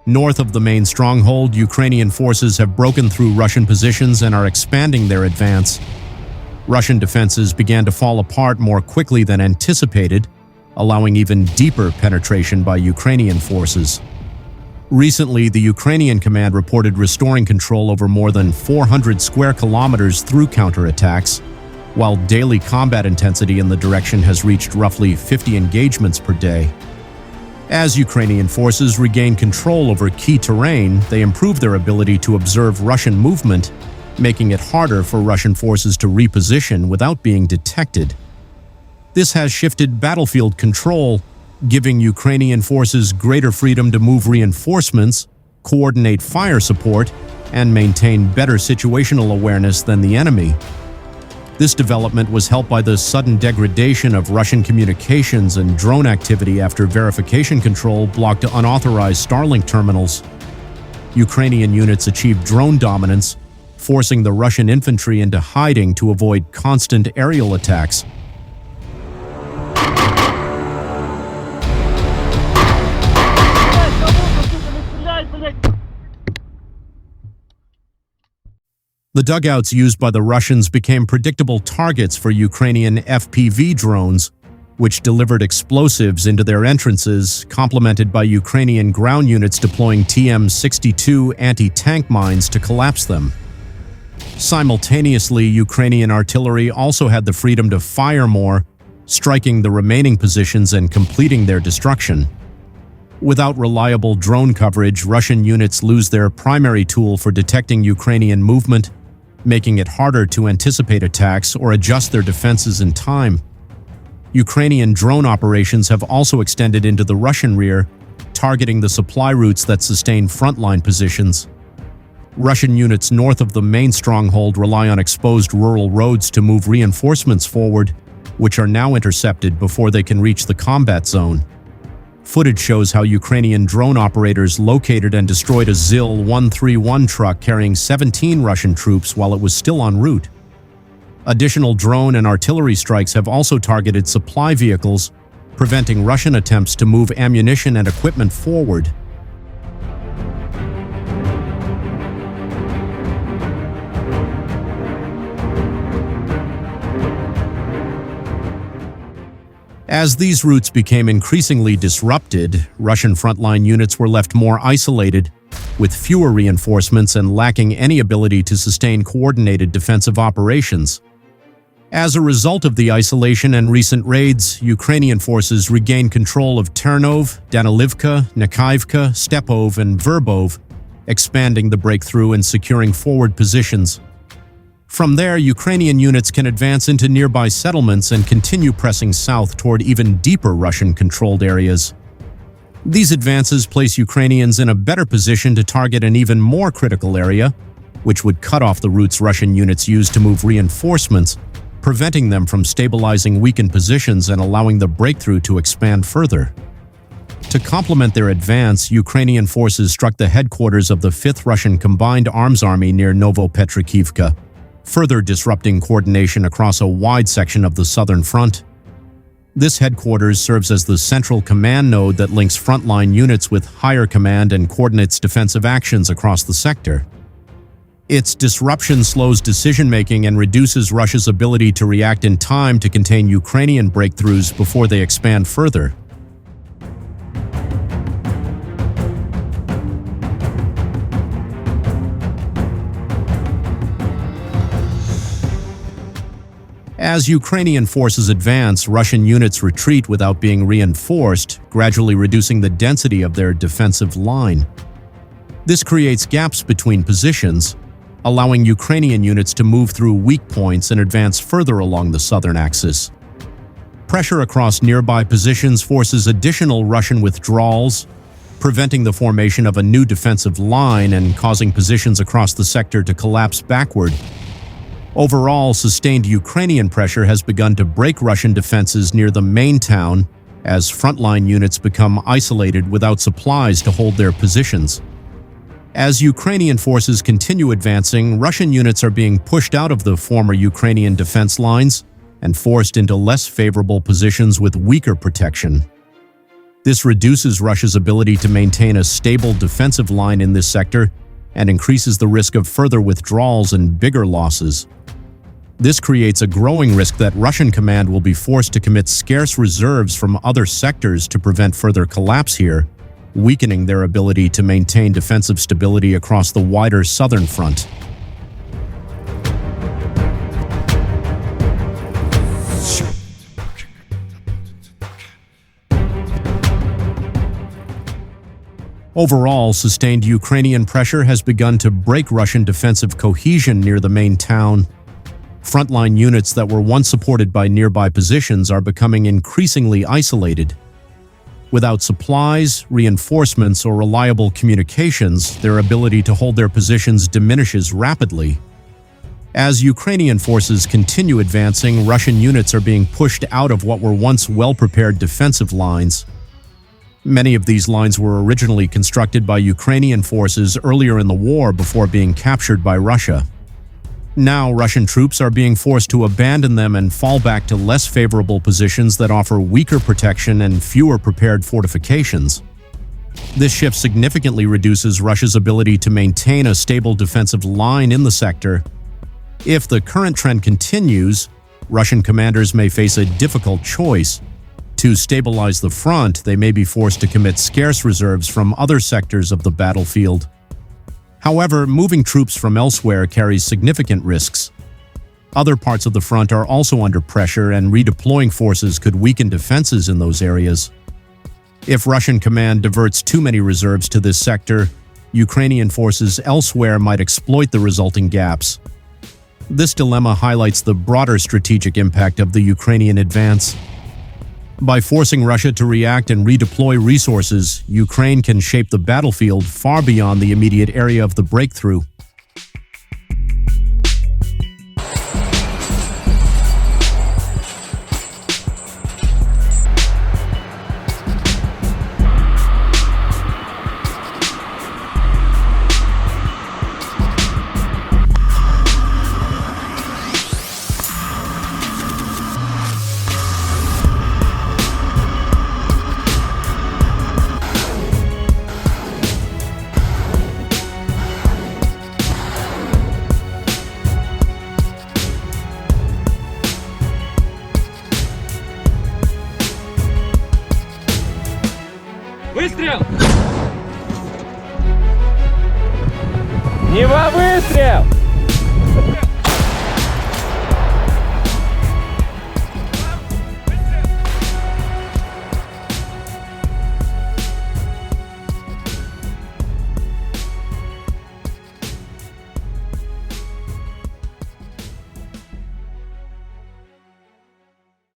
North of the main stronghold, Ukrainian forces have broken through Russian positions and are expanding their advance. Russian defenses began to fall apart more quickly than anticipated, allowing even deeper penetration by Ukrainian forces. Recently, the Ukrainian command reported restoring control over more than 400 square kilometers through counterattacks, while daily combat intensity in the direction has reached roughly 50 engagements per day. As Ukrainian forces regain control over key terrain, they improve their ability to observe Russian movement, making it harder for Russian forces to reposition without being detected. This has shifted battlefield control, giving Ukrainian forces greater freedom to move reinforcements, coordinate fire support, and maintain better situational awareness than the enemy. This development was helped by the sudden degradation of Russian communications and drone activity after verification control blocked unauthorized Starlink terminals. Ukrainian units achieved drone dominance, forcing the Russian infantry into hiding to avoid constant aerial attacks. The dugouts used by the Russians became predictable targets for Ukrainian FPV drones, which delivered explosives into their entrances, complemented by Ukrainian ground units deploying TM-62 anti-tank mines to collapse them. Simultaneously, Ukrainian artillery also had the freedom to fire more, striking the remaining positions and completing their destruction. Without reliable drone coverage, Russian units lose their primary tool for detecting Ukrainian movement, making it harder to anticipate attacks or adjust their defenses in time. Ukrainian drone operations have also extended into the Russian rear, targeting the supply routes that sustain frontline positions. Russian units north of the main stronghold rely on exposed rural roads to move reinforcements forward, which are now intercepted before they can reach the combat zone. Footage shows how Ukrainian drone operators located and destroyed a ZIL-131 truck carrying 17 Russian troops while it was still en route. Additional drone and artillery strikes have also targeted supply vehicles, preventing Russian attempts to move ammunition and equipment forward. As these routes became increasingly disrupted, Russian frontline units were left more isolated, with fewer reinforcements and lacking any ability to sustain coordinated defensive operations. As a result of the isolation and recent raids, Ukrainian forces regained control of Ternov, Danilivka, Nikivka, Stepov, and Verbov, expanding the breakthrough and securing forward positions. From there, Ukrainian units can advance into nearby settlements and continue pressing south toward even deeper Russian-controlled areas. These advances place Ukrainians in a better position to target an even more critical area, which would cut off the routes Russian units use to move reinforcements, preventing them from stabilizing weakened positions and allowing the breakthrough to expand further. To complement their advance, Ukrainian forces struck the headquarters of the 5th Russian Combined Arms Army near Novopetrikivka, further disrupting coordination across a wide section of the southern front. This headquarters serves as the central command node that links frontline units with higher command and coordinates defensive actions across the sector. Its disruption slows decision-making and reduces Russia's ability to react in time to contain Ukrainian breakthroughs before they expand further. As Ukrainian forces advance, Russian units retreat without being reinforced, gradually reducing the density of their defensive line. This creates gaps between positions, allowing Ukrainian units to move through weak points and advance further along the southern axis. Pressure across nearby positions forces additional Russian withdrawals, preventing the formation of a new defensive line and causing positions across the sector to collapse backward. Overall, sustained Ukrainian pressure has begun to break Russian defenses near the main town as frontline units become isolated without supplies to hold their positions. As Ukrainian forces continue advancing, Russian units are being pushed out of the former Ukrainian defense lines and forced into less favorable positions with weaker protection. This reduces Russia's ability to maintain a stable defensive line in this sector and increases the risk of further withdrawals and bigger losses. This creates a growing risk that Russian command will be forced to commit scarce reserves from other sectors to prevent further collapse here, weakening their ability to maintain defensive stability across the wider southern front. Overall, sustained Ukrainian pressure has begun to break Russian defensive cohesion near the main town. Frontline units that were once supported by nearby positions are becoming increasingly isolated. Without supplies, reinforcements, or reliable communications, their ability to hold their positions diminishes rapidly. As Ukrainian forces continue advancing, Russian units are being pushed out of what were once well-prepared defensive lines. Many of these lines were originally constructed by Ukrainian forces earlier in the war before being captured by Russia. Now, Russian troops are being forced to abandon them and fall back to less favorable positions that offer weaker protection and fewer prepared fortifications. This shift significantly reduces Russia's ability to maintain a stable defensive line in the sector. If the current trend continues, Russian commanders may face a difficult choice. To stabilize the front, they may be forced to commit scarce reserves from other sectors of the battlefield. However, moving troops from elsewhere carries significant risks. Other parts of the front are also under pressure, and redeploying forces could weaken defenses in those areas. If Russian command diverts too many reserves to this sector, Ukrainian forces elsewhere might exploit the resulting gaps. This dilemma highlights the broader strategic impact of the Ukrainian advance. By forcing Russia to react and redeploy resources, Ukraine can shape the battlefield far beyond the immediate area of the breakthrough.